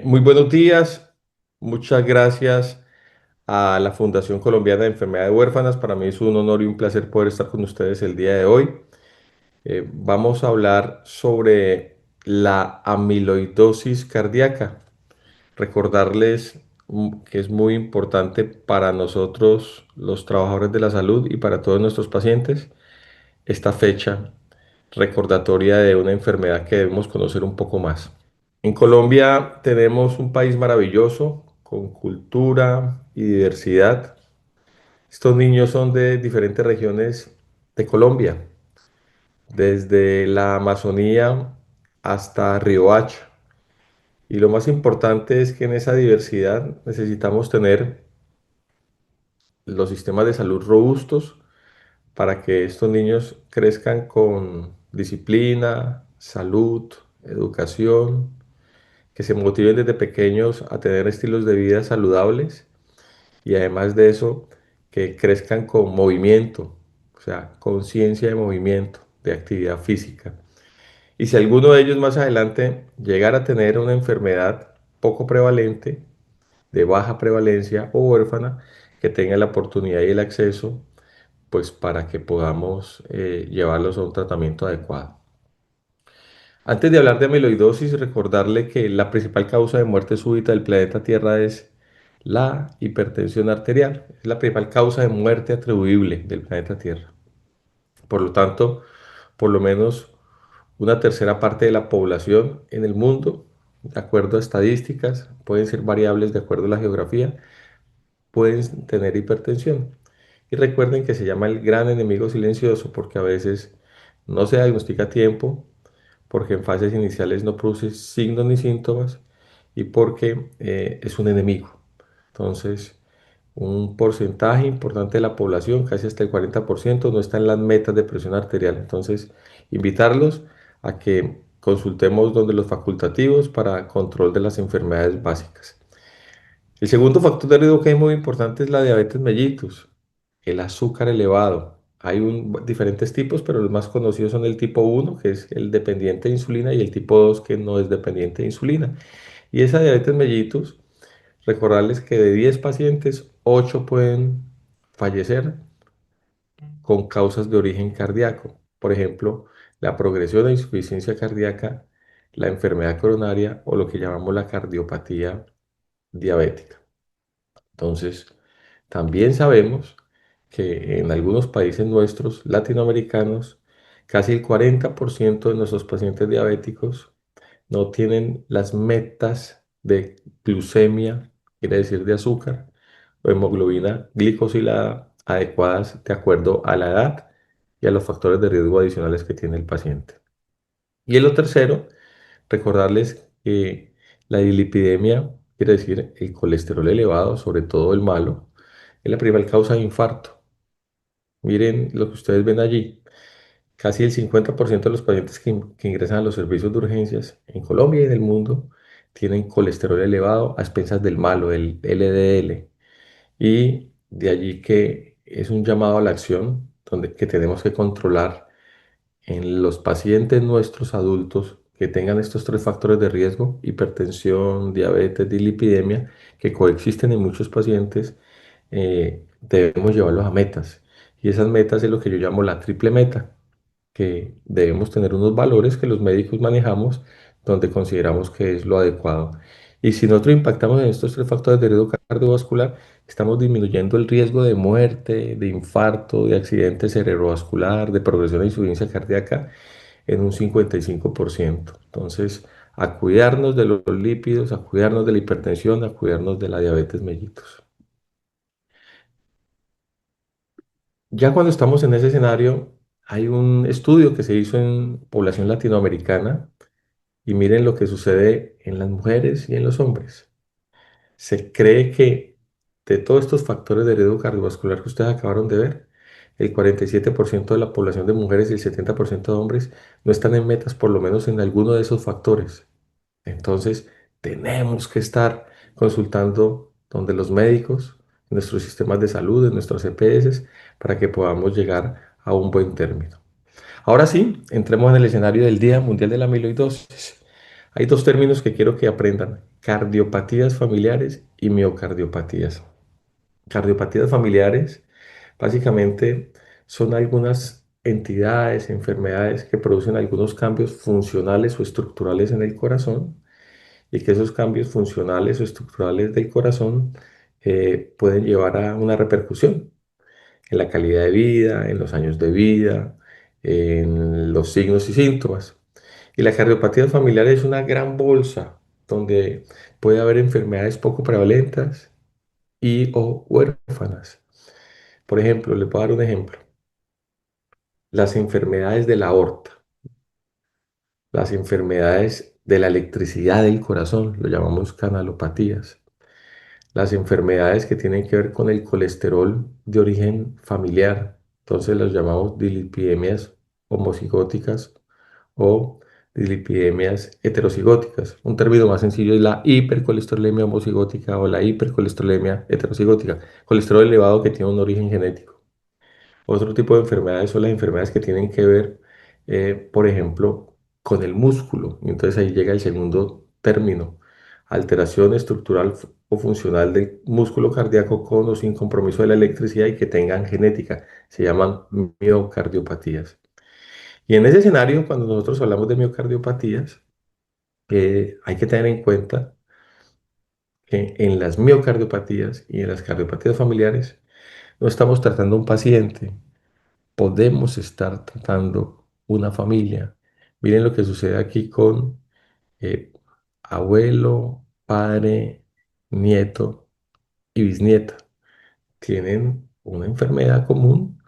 Muy buenos días, muchas gracias a la Fundación Colombiana de Enfermedades Huérfanas. Para mí es un honor y un placer poder estar con ustedes el día de hoy. Vamos a hablar sobre la amiloidosis cardíaca. Recordarles que es muy importante para nosotros, los trabajadores de la salud y para todos nuestros pacientes, esta fecha recordatoria de una enfermedad que debemos conocer un poco más. En Colombia tenemos un país maravilloso, con cultura y diversidad. Estos niños son de diferentes regiones de Colombia, desde la Amazonía hasta Riohacha. Y lo más importante es que en esa diversidad necesitamos tener los sistemas de salud robustos para que estos niños crezcan con disciplina, salud, educación, que se motiven desde pequeños a tener estilos de vida saludables y además de eso, que crezcan con movimiento, o sea, conciencia de movimiento, de actividad física. Y si alguno de ellos más adelante llegara a tener una enfermedad poco prevalente, de baja prevalencia o huérfana, que tenga la oportunidad y el acceso, pues para que podamos llevarlos a un tratamiento adecuado. Antes de hablar de amiloidosis, recordarle que la principal causa de muerte súbita del planeta Tierra es la hipertensión arterial. Es la principal causa de muerte atribuible del planeta Tierra. Por lo tanto, por lo menos una tercera parte de la población en el mundo, de acuerdo a estadísticas, pueden ser variables de acuerdo a la geografía, pueden tener hipertensión. Y recuerden que se llama el gran enemigo silencioso porque a veces no se diagnostica a tiempo, porque en fases iniciales no produce signos ni síntomas y porque es un enemigo. Entonces, un porcentaje importante de la población, casi hasta el 40%, no está en las metas de presión arterial. Entonces, invitarlos a que consultemos donde los facultativos para control de las enfermedades básicas. El segundo factor de riesgo que es muy importante es la diabetes mellitus, el azúcar elevado. Hay diferentes tipos, pero los más conocidos son el tipo uno, que es el dependiente de insulina, y el tipo 2, que no es dependiente de insulina. Y esa diabetes mellitus, recordarles que de 10 pacientes, 8 pueden fallecer con causas de origen cardíaco. Por ejemplo, la progresión de insuficiencia cardíaca, la enfermedad coronaria o lo que llamamos la cardiopatía diabética. Entonces, también sabemos que en algunos países nuestros latinoamericanos, casi el 40% de nuestros pacientes diabéticos no tienen las metas de glucemia, quiere decir de azúcar, o hemoglobina glicosilada adecuadas de acuerdo a la edad y a los factores de riesgo adicionales que tiene el paciente. Y en lo tercero, recordarles que la dislipidemia, quiere decir el colesterol elevado, sobre todo el malo, es la principal causa de infarto. Miren lo que ustedes ven allí. Casi el 50% de los pacientes que ingresan a los servicios de urgencias en Colombia y en el mundo tienen colesterol elevado a expensas del malo, el LDL. Y de allí que es un llamado a la acción donde que tenemos que controlar en los pacientes nuestros adultos que tengan estos tres factores de riesgo: hipertensión, diabetes, dislipidemia, que coexisten en muchos pacientes. Debemos llevarlos a metas. Y esas metas es lo que yo llamo la triple meta, que debemos tener unos valores que los médicos manejamos donde consideramos que es lo adecuado. Y si nosotros impactamos en estos tres factores de riesgo cardiovascular, estamos disminuyendo el riesgo de muerte, de infarto, de accidente cerebrovascular, de progresión de insuficiencia cardíaca en un 55%. Entonces, a cuidarnos de los lípidos, a cuidarnos de la hipertensión, a cuidarnos de la diabetes mellitus. Ya cuando estamos en ese escenario, hay un estudio que se hizo en población latinoamericana y miren lo que sucede en las mujeres y en los hombres. Se cree que de todos estos factores de riesgo cardiovascular que ustedes acabaron de ver, el 47% de la población de mujeres y el 70% de hombres no están en metas, por lo menos en alguno de esos factores. Entonces, tenemos que estar consultando donde los médicos, en nuestros sistemas de salud, en nuestros EPS, para que podamos llegar a un buen término. Ahora sí, entremos en el escenario del Día Mundial de la Amiloidosis. Hay dos términos que quiero que aprendan: cardiopatías familiares y miocardiopatías. Cardiopatías familiares básicamente son algunas entidades, enfermedades que producen algunos cambios funcionales o estructurales en el corazón, y que esos cambios funcionales o estructurales del corazón pueden llevar a una repercusión en la calidad de vida, en los años de vida, en los signos y síntomas. Y la cardiopatía familiar es una gran bolsa donde puede haber enfermedades poco prevalentes y o huérfanas. Por ejemplo, les voy a dar un ejemplo: las enfermedades de la aorta, las enfermedades de la electricidad del corazón, lo llamamos canalopatías, las enfermedades que tienen que ver con el colesterol de origen familiar, entonces los llamamos dislipidemias homocigóticas o dislipidemias heterocigóticas. Un término más sencillo es la hipercolesterolemia homocigótica o la hipercolesterolemia heterocigótica, colesterol elevado que tiene un origen genético. Otro tipo de enfermedades son las enfermedades que tienen que ver, por ejemplo, con el músculo. Y entonces ahí llega el segundo término: alteración estructural o funcional del músculo cardíaco con o sin compromiso de la electricidad y que tengan genética. Se llaman miocardiopatías. Y en ese escenario, cuando nosotros hablamos de miocardiopatías, hay que tener en cuenta que en las miocardiopatías y en las cardiopatías familiares no estamos tratando a un paciente, podemos estar tratando una familia. Miren lo que sucede aquí con eh, abuelo, padre, nieto y bisnieta. Tienen una enfermedad común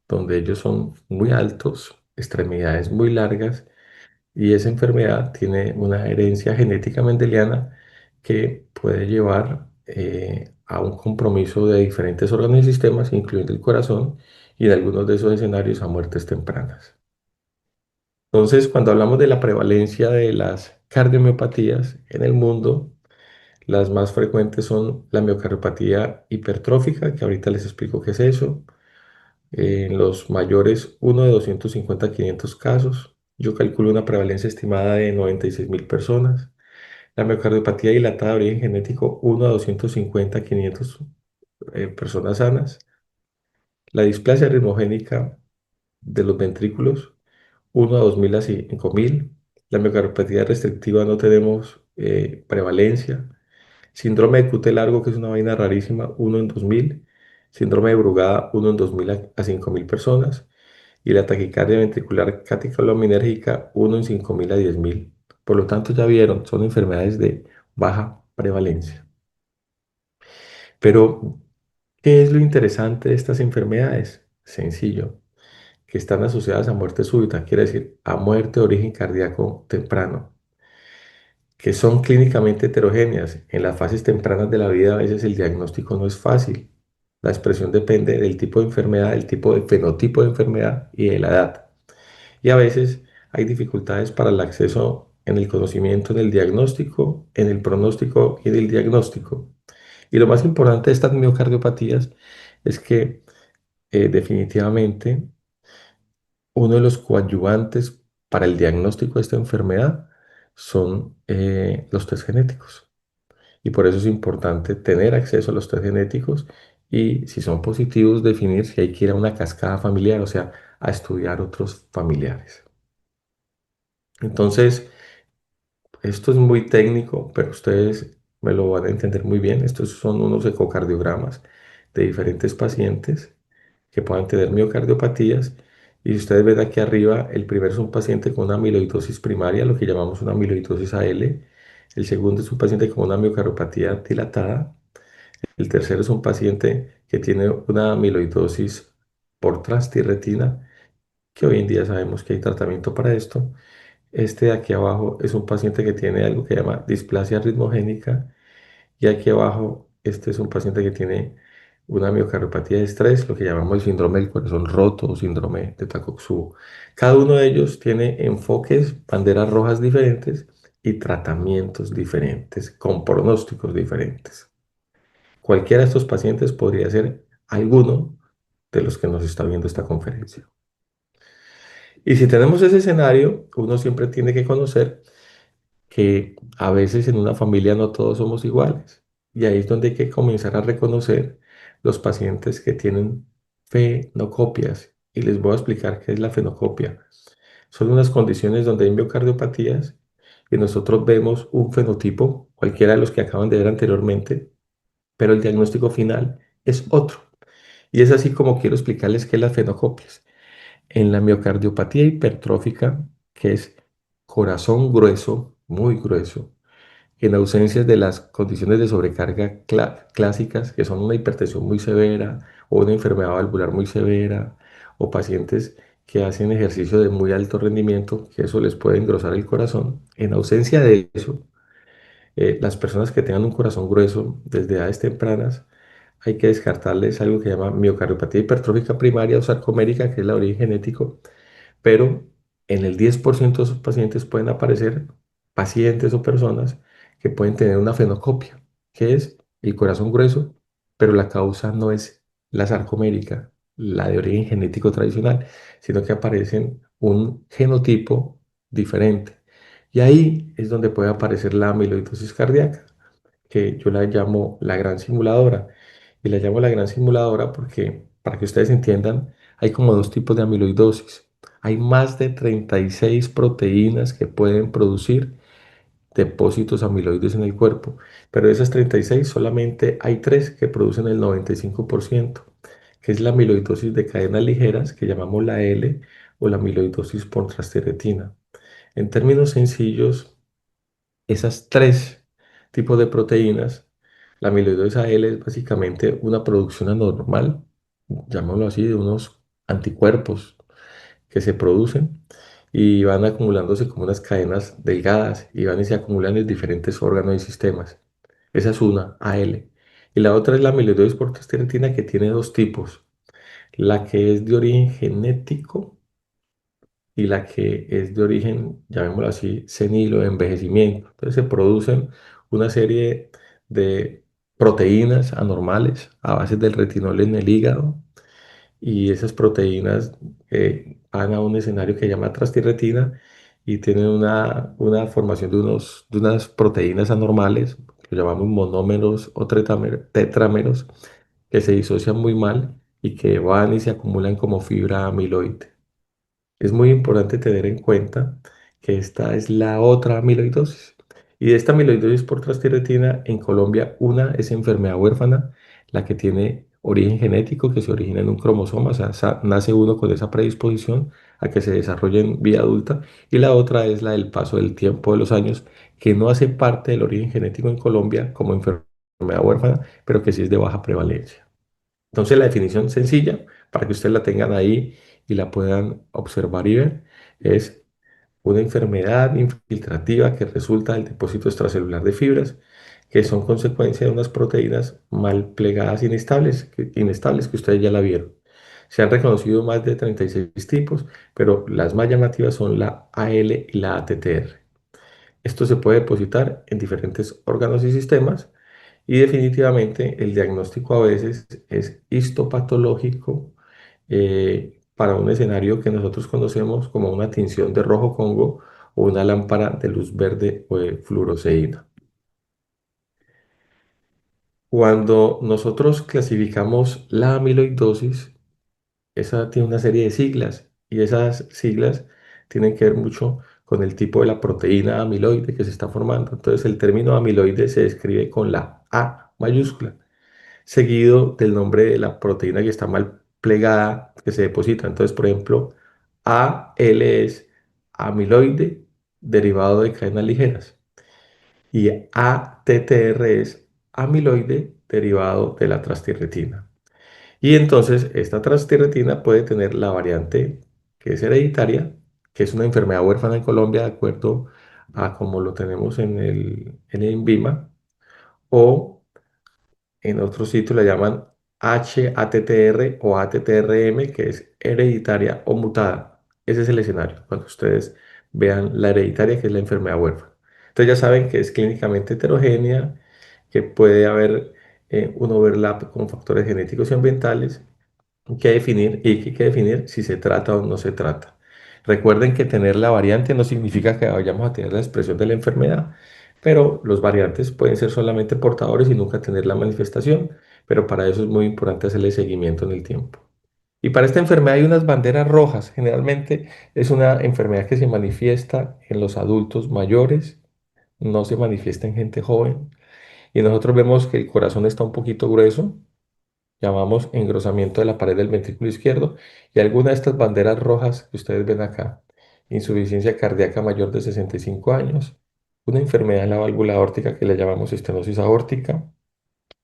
donde ellos son muy altos, extremidades muy largas, y esa enfermedad tiene una herencia genética mendeliana que puede llevar a un compromiso de diferentes órganos y sistemas, incluyendo el corazón, y en algunos de esos escenarios a muertes tempranas. Entonces, cuando hablamos de la prevalencia de las cardiomiopatías en el mundo, las más frecuentes son la miocardiopatía hipertrófica, que ahorita les explico qué es eso. En los mayores, uno de 250 a 500 casos. Yo calculo una prevalencia estimada de 96.000 personas. La miocardiopatía dilatada de origen genético, uno a 250 a 500 personas sanas. La displasia ritmogénica de los ventrículos, uno a 2.000 a 5.000. La miocardiopatía restrictiva no tenemos prevalencia. Síndrome de QT largo, que es una vaina rarísima, uno en 2.000. Síndrome de Brugada, uno en 2.000 a 5.000 personas. Y la taquicardia ventricular catecolinérgica, uno en 5.000 a 10.000. Por lo tanto, ya vieron, son enfermedades de baja prevalencia. Pero, ¿qué es lo interesante de estas enfermedades? Sencillo: que están asociadas a muerte súbita, quiere decir a muerte de origen cardíaco temprano, que son clínicamente heterogéneas. En las fases tempranas de la vida a veces el diagnóstico no es fácil. La expresión depende del tipo de enfermedad, del tipo de fenotipo de enfermedad y de la edad. Y a veces hay dificultades para el acceso en el conocimiento, en el diagnóstico, en el pronóstico y en el diagnóstico. Y lo más importante de estas miocardiopatías es que definitivamente uno de los coadyuvantes para el diagnóstico de esta enfermedad son los test genéticos. Y por eso es importante tener acceso a los test genéticos y, si son positivos, definir si hay que ir a una cascada familiar, o sea, a estudiar otros familiares. Entonces, esto es muy técnico, pero ustedes me lo van a entender muy bien. Estos son unos ecocardiogramas de diferentes pacientes que puedan tener miocardiopatías. Y si ustedes ven aquí arriba, el primero es un paciente con una amiloidosis primaria, lo que llamamos una amiloidosis AL. El segundo es un paciente con una miocardiopatía dilatada. El tercero es un paciente que tiene una amiloidosis por transtirretina, que hoy en día sabemos que hay tratamiento para esto. Este de aquí abajo es un paciente que tiene algo que llama displasia ritmogénica, y aquí abajo este es un paciente que tiene una miocardiopatía de estrés, lo que llamamos el síndrome del corazón roto o síndrome de Takotsubo. Cada uno de ellos tiene enfoques, banderas rojas diferentes y tratamientos diferentes, con pronósticos diferentes. Cualquiera de estos pacientes podría ser alguno de los que nos está viendo esta conferencia. Y si tenemos ese escenario, uno siempre tiene que conocer que a veces en una familia no todos somos iguales. Y ahí es donde hay que comenzar a reconocer los pacientes que tienen fenocopias. Y les voy a explicar qué es la fenocopia. Son unas condiciones donde hay miocardiopatías y nosotros vemos un fenotipo, cualquiera de los que acaban de ver anteriormente, pero el diagnóstico final es otro. Y es así como quiero explicarles qué es las fenocopias. En la miocardiopatía hipertrófica, que es corazón grueso, muy grueso, en ausencia de las condiciones de sobrecarga clásicas, que son una hipertensión muy severa o una enfermedad valvular muy severa, o pacientes que hacen ejercicio de muy alto rendimiento, que eso les puede engrosar el corazón. En ausencia de eso, las personas que tengan un corazón grueso desde edades tempranas, hay que descartarles algo que se llama miocardiopatía hipertrófica primaria o sarcomérica, que es la de origen genético, pero en el 10% de esos pacientes pueden aparecer pacientes o personas que pueden tener una fenocopia, que es el corazón grueso, pero la causa no es la sarcomérica, la de origen genético tradicional, sino que aparecen un genotipo diferente. Y ahí es donde puede aparecer la amiloidosis cardíaca, que yo la llamo la gran simuladora. Y la llamo la gran simuladora porque, para que ustedes entiendan, hay como dos tipos de amiloidosis. Hay más de 36 proteínas que pueden producir depósitos amiloides en el cuerpo, pero de esas 36 solamente hay tres que producen el 95%, que es la amiloidosis de cadenas ligeras, que llamamos la L, o la amiloidosis por transtiratina. En términos sencillos, esas tres tipos de proteínas, la amiloidosis A-L es básicamente una producción anormal, llamémoslo así, de unos anticuerpos que se producen y van acumulándose como unas cadenas delgadas y van y se acumulan en diferentes órganos y sistemas. Esa es una, A-L. Y la otra es la amiloidosis por transtiratina, que tiene dos tipos. La que es de origen genético y la que es de origen, llamémoslo así, senil o de envejecimiento. Entonces se producen una serie de proteínas anormales a base del retinol en el hígado, y esas proteínas van a un escenario que se llama transtiratina y tienen una formación de unas proteínas anormales, que llamamos monómeros o tetrámeros, que se disocian muy mal y que van y se acumulan como fibra amiloide. Es muy importante tener en cuenta que esta es la otra amiloidosis. Y de esta amiloidosis por transtiratina, en Colombia, una es enfermedad huérfana, la que tiene origen genético, que se origina en un cromosoma, o sea, nace uno con esa predisposición a que se desarrolle en vida adulta. Y la otra es la del paso del tiempo de los años, que no hace parte del origen genético en Colombia como enfermedad huérfana, pero que sí es de baja prevalencia. Entonces, la definición sencilla, para que ustedes la tengan ahí y la puedan observar y ver, es una enfermedad infiltrativa que resulta del depósito extracelular de fibras, que son consecuencia de unas proteínas mal plegadas inestables, que ustedes ya la vieron. Se han reconocido más de 36 tipos, pero las más llamativas son la AL y la ATTR. Esto se puede depositar en diferentes órganos y sistemas, y definitivamente el diagnóstico a veces es histopatológico, para un escenario que nosotros conocemos como una tinción de rojo Congo o una lámpara de luz verde o de fluoresceína. Cuando nosotros clasificamos la amiloidosis, esa tiene una serie de siglas, y esas siglas tienen que ver mucho con el tipo de la proteína amiloide que se está formando. Entonces, el término amiloide se describe con la A mayúscula, seguido del nombre de la proteína que está mal plegada, que se deposita. Entonces, por ejemplo, AL es amiloide derivado de cadenas ligeras, y ATTR es amiloide derivado de la transtiratina. Y entonces esta transtiratina puede tener la variante que es hereditaria, que es una enfermedad huérfana en Colombia, de acuerdo a como lo tenemos en el INVIMA, o en otro sitio la llaman HATTR o ATTRM, que es hereditaria o mutada. Ese es el escenario, cuando ustedes vean la hereditaria, que es la enfermedad huérfana. Entonces ya saben que es clínicamente heterogénea, que puede haber un overlap con factores genéticos y ambientales, que definir y que hay que definir si se trata o no se trata. Recuerden que tener la variante no significa que vayamos a tener la expresión de la enfermedad, pero los variantes pueden ser solamente portadores y nunca tener la manifestación, pero para eso es muy importante hacerle seguimiento en el tiempo. Y para esta enfermedad hay unas banderas rojas. Generalmente es una enfermedad que se manifiesta en los adultos mayores, no se manifiesta en gente joven. Y nosotros vemos que el corazón está un poquito grueso, llamamos engrosamiento de la pared del ventrículo izquierdo, y alguna de estas banderas rojas que ustedes ven acá, insuficiencia cardíaca mayor de 65 años, una enfermedad en la válvula aórtica que le llamamos estenosis aórtica,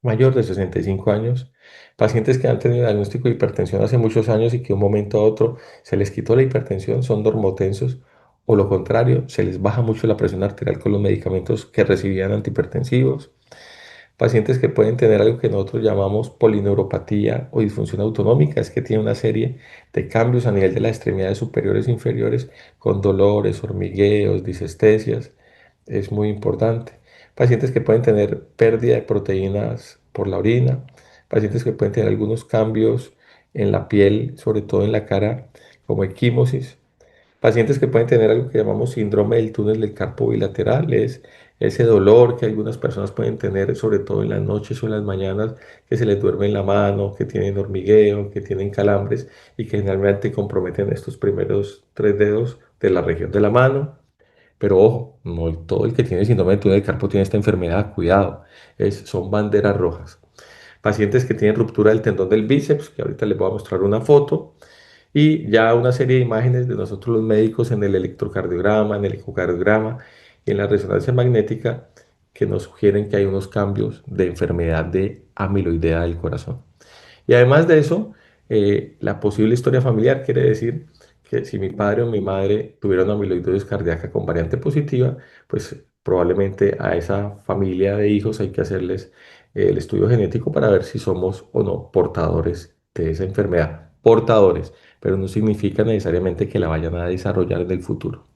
mayor de 65 años, pacientes que han tenido diagnóstico de hipertensión hace muchos años y que de un momento a otro se les quitó la hipertensión, son normotensos, o lo contrario, se les baja mucho la presión arterial con los medicamentos que recibían antihipertensivos, pacientes que pueden tener algo que nosotros llamamos polineuropatía o disfunción autonómica, es que tiene una serie de cambios a nivel de las extremidades superiores e inferiores con dolores, hormigueos, disestesias, es muy importante. Pacientes que pueden tener pérdida de proteínas por la orina, pacientes que pueden tener algunos cambios en la piel, sobre todo en la cara, como equimosis. Pacientes que pueden tener algo que llamamos síndrome del túnel del carpo bilateral, es ese dolor que algunas personas pueden tener, sobre todo en las noches o en las mañanas, que se les duerme en la mano, que tienen hormigueo, que tienen calambres y que generalmente comprometen estos primeros tres dedos de la región de la mano. Pero ojo, no todo el que tiene síndrome del túnel del carpo tiene esta enfermedad, cuidado, son banderas rojas. Pacientes que tienen ruptura del tendón del bíceps, que ahorita les voy a mostrar una foto, y ya una serie de imágenes de nosotros los médicos en el electrocardiograma, en el ecocardiograma y en la resonancia magnética que nos sugieren que hay unos cambios de enfermedad de amiloidea del corazón. Y además de eso, la posible historia familiar quiere decir que si mi padre o mi madre tuvieron amiloidosis cardíaca con variante positiva, pues probablemente a esa familia de hijos hay que hacerles el estudio genético para ver si somos o no portadores de esa enfermedad. Portadores, pero no significa necesariamente que la vayan a desarrollar en el futuro.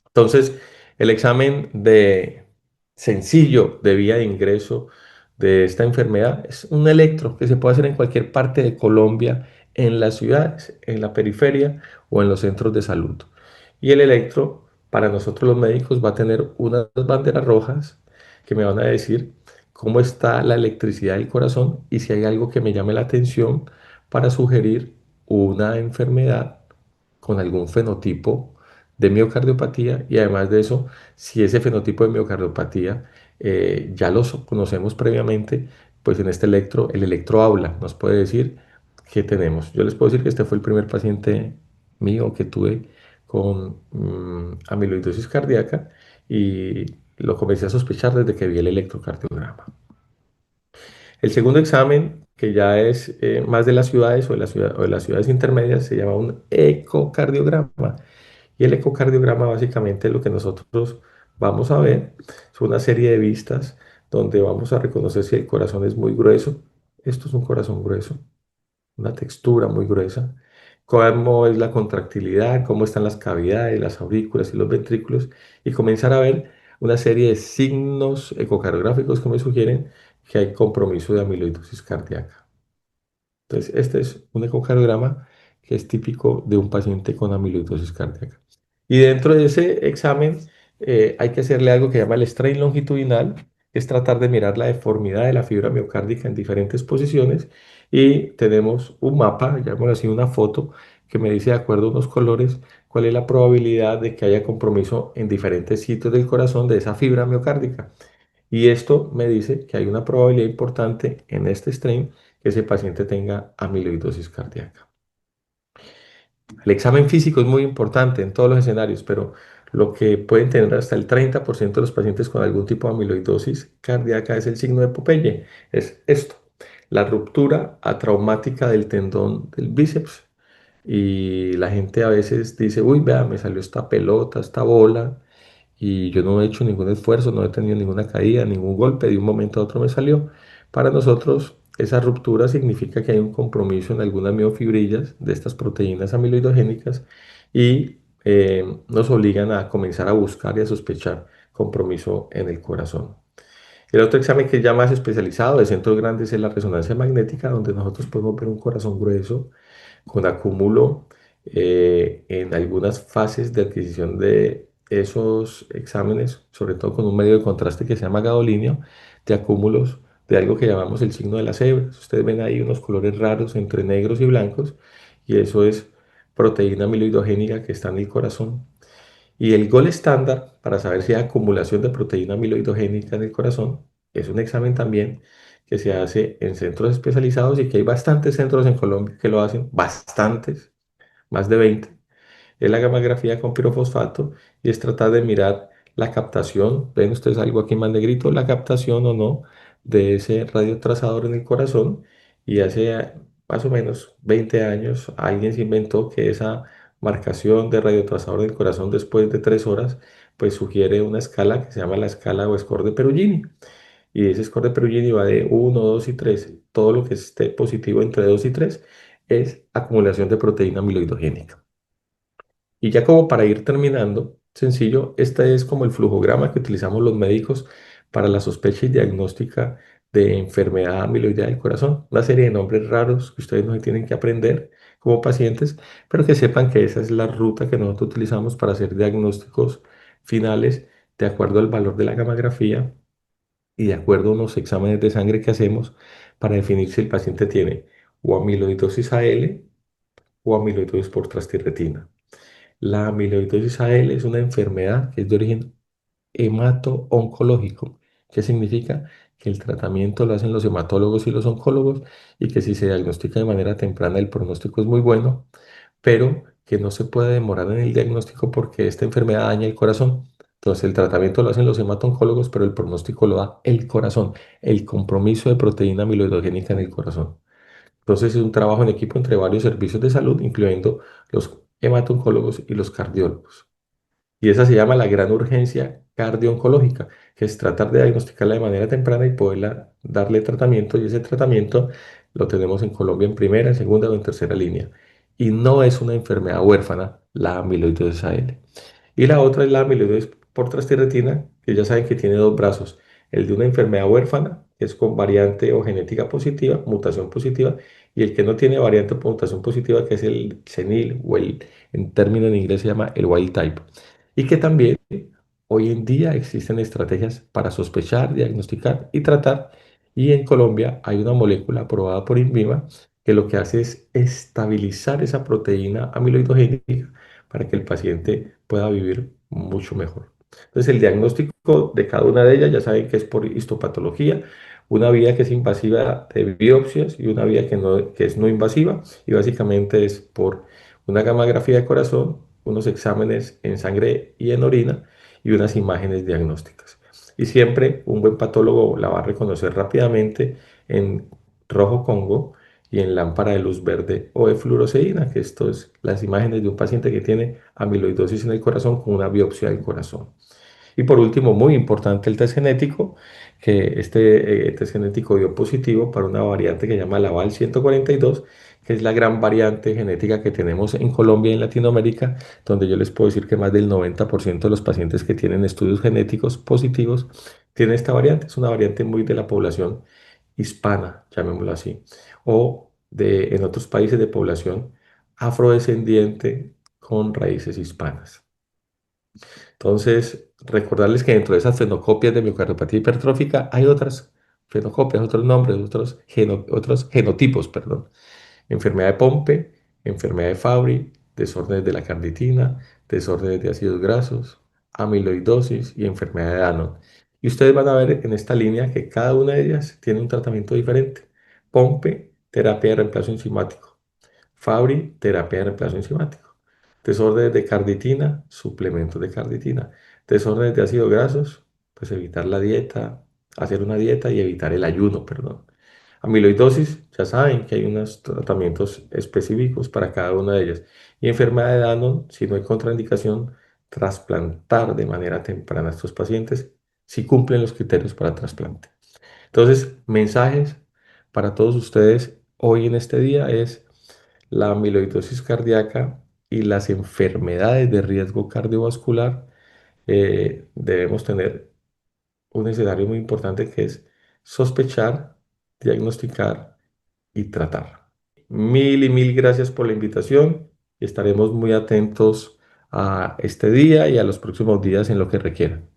Entonces, el examen de sencillo de vía de ingreso de esta enfermedad es un electro que se puede hacer en cualquier parte de Colombia, en las ciudades, en la periferia o en los centros de salud. Y el electro, para nosotros los médicos, va a tener unas banderas rojas que me van a decir cómo está la electricidad del corazón y si hay algo que me llame la atención para sugerir una enfermedad con algún fenotipo de miocardiopatía y además de eso, si ese fenotipo de miocardiopatía ya lo conocemos previamente, pues en este electro, el electro habla, nos puede decir qué tenemos. Yo les puedo decir que este fue el primer paciente mío que tuve con amiloidosis cardíaca y lo comencé a sospechar desde que vi el electrocardiograma. El segundo examen, que ya es más de las ciudades o de las ciudades intermedias, se llama un ecocardiograma. Y el ecocardiograma básicamente lo que nosotros vamos a ver es una serie de vistas donde vamos a reconocer si el corazón es muy grueso. Esto es un corazón grueso, una textura muy gruesa. Cómo es la contractilidad, cómo están las cavidades, las aurículas y los ventrículos. Y comenzar a ver una serie de signos ecocardiográficos que me sugieren que hay compromiso de amiloidosis cardíaca. Entonces, este es un ecocardiograma que es típico de un paciente con amiloidosis cardíaca. Y dentro de ese examen hay que hacerle algo que llama el strain longitudinal, que es tratar de mirar la deformidad de la fibra miocárdica en diferentes posiciones. Y tenemos un mapa, llamémoslo así, una foto, que me dice de acuerdo a unos colores cuál es la probabilidad de que haya compromiso en diferentes sitios del corazón de esa fibra miocárdica. Y esto me dice que hay una probabilidad importante en este strain que ese paciente tenga amiloidosis cardíaca. El examen físico es muy importante en todos los escenarios, pero lo que pueden tener hasta el 30% de los pacientes con algún tipo de amiloidosis cardíaca es el signo de Popeye. Es esto, la ruptura atraumática del tendón del bíceps. Y la gente a veces dice, uy, vea, me salió esta pelota, esta bola, y yo no he hecho ningún esfuerzo, no he tenido ninguna caída, ningún golpe, de un momento a otro me salió. Para nosotros, esa ruptura significa que hay un compromiso en algunas miofibrillas de estas proteínas amiloidogénicas y nos obligan a comenzar a buscar y a sospechar compromiso en el corazón. El otro examen que es ya más especializado de centros grandes es la resonancia magnética, donde nosotros podemos ver un corazón grueso con acúmulo en algunas fases de adquisición de esos exámenes, sobre todo con un medio de contraste que se llama gadolinio, de acúmulos de algo que llamamos el signo de la cebra. Ustedes ven ahí unos colores raros entre negros y blancos, y eso es proteína amiloidogénica que está en el corazón. Y el gol estándar para saber si hay acumulación de proteína amiloidogénica en el corazón es un examen también que se hace en centros especializados y que hay bastantes centros en Colombia que lo hacen, bastantes, más de 20. Es la gammagrafía con pirofosfato y es tratar de mirar la captación, ven ustedes algo aquí más negrito, la captación o no de ese radiotrazador en el corazón. Y hace más o menos 20 años alguien se inventó que esa marcación de radiotrazador del corazón después de 3 horas pues sugiere una escala que se llama la escala o score de Perugini. Y ese score de Perugini va de 1, 2 y 3. Todo lo que esté positivo entre 2 y 3 es acumulación de proteína amiloidogénica. Y ya como para ir terminando, sencillo, este es como el flujograma que utilizamos los médicos para la sospecha y diagnóstica de enfermedad amiloidea del corazón. Una serie de nombres raros que ustedes no se tienen que aprender como pacientes, pero que sepan que esa es la ruta que nosotros utilizamos para hacer diagnósticos finales de acuerdo al valor de la gamografía y de acuerdo a unos exámenes de sangre que hacemos para definir si el paciente tiene o amiloidosis AL o amiloidosis por transtirretina. La amiloidosis AL es una enfermedad que es de origen hemato-oncológico, que significa que el tratamiento lo hacen los hematólogos y los oncólogos y que si se diagnostica de manera temprana el pronóstico es muy bueno, pero que no se puede demorar en el diagnóstico porque esta enfermedad daña el corazón. Entonces el tratamiento lo hacen los hemato-oncólogos, pero el pronóstico lo da el corazón, el compromiso de proteína amiloidogénica en el corazón. Entonces es un trabajo en equipo entre varios servicios de salud, incluyendo los hemato-oncólogos y los cardiólogos. Y esa se llama la gran urgencia cardio-oncológica, que es tratar de diagnosticarla de manera temprana y poderla darle tratamiento. Y ese tratamiento lo tenemos en Colombia en primera, en segunda o en tercera línea. Y no es una enfermedad huérfana, la amiloidosis AL. Y la otra es la amiloidosis por transtirretina, que ya saben que tiene dos brazos. El de una enfermedad huérfana, que es con variante o genética positiva, mutación positiva, y el que no tiene variante o mutación positiva, que es el senil o el, en término en inglés se llama el wild type. Y que también hoy en día existen estrategias para sospechar, diagnosticar y tratar. Y en Colombia hay una molécula aprobada por INVIMA que lo que hace es estabilizar esa proteína amiloidogénica para que el paciente pueda vivir mucho mejor. Entonces, el diagnóstico de cada una de ellas ya saben que es por histopatología, una vía que es invasiva de biopsias y una vía que es no invasiva, y básicamente es por una gamografía de corazón, unos exámenes en sangre y en orina y unas imágenes diagnósticas. Y siempre un buen patólogo la va a reconocer rápidamente en rojo Congo y en lámpara de luz verde o de fluoresceína, que esto es las imágenes de un paciente que tiene amiloidosis en el corazón con una biopsia del corazón. Y por último, muy importante el test genético, que este test genético dio positivo para una variante que se llama la VAL 142, que es la gran variante genética que tenemos en Colombia y en Latinoamérica, donde yo les puedo decir que más del 90% de los pacientes que tienen estudios genéticos positivos tienen esta variante. Es una variante muy de la población hispana, llamémoslo así, o de, en otros países de población afrodescendiente con raíces hispanas. Entonces, recordarles que dentro de esas fenocopias de miocardiopatía hipertrófica hay otras fenocopias, otros nombres, otros genotipos, perdón. Enfermedad de Pompe, enfermedad de Fabry, desórdenes de la carnitina, desórdenes de ácidos grasos, amiloidosis y enfermedad de Danon. Y ustedes van a ver en esta línea que cada una de ellas tiene un tratamiento diferente. Pompe, terapia de reemplazo enzimático. Fabry, terapia de reemplazo enzimático. Desórdenes de carnitina, suplementos de carnitina. Desórdenes de ácidos grasos, pues evitar la dieta, hacer una dieta y evitar el ayuno, perdón. Amiloidosis, ya saben que hay unos tratamientos específicos para cada una de ellas. Y enfermedad de Danon, si no hay contraindicación, trasplantar de manera temprana a estos pacientes si cumplen los criterios para trasplante. Entonces, mensajes para todos ustedes hoy en este día es la amiloidosis cardíaca y las enfermedades de riesgo cardiovascular. Debemos tener un escenario muy importante que es sospechar, diagnosticar y tratar. Mil y mil gracias por la invitación. y estaremos muy atentos a este día y a los próximos días en lo que requieran.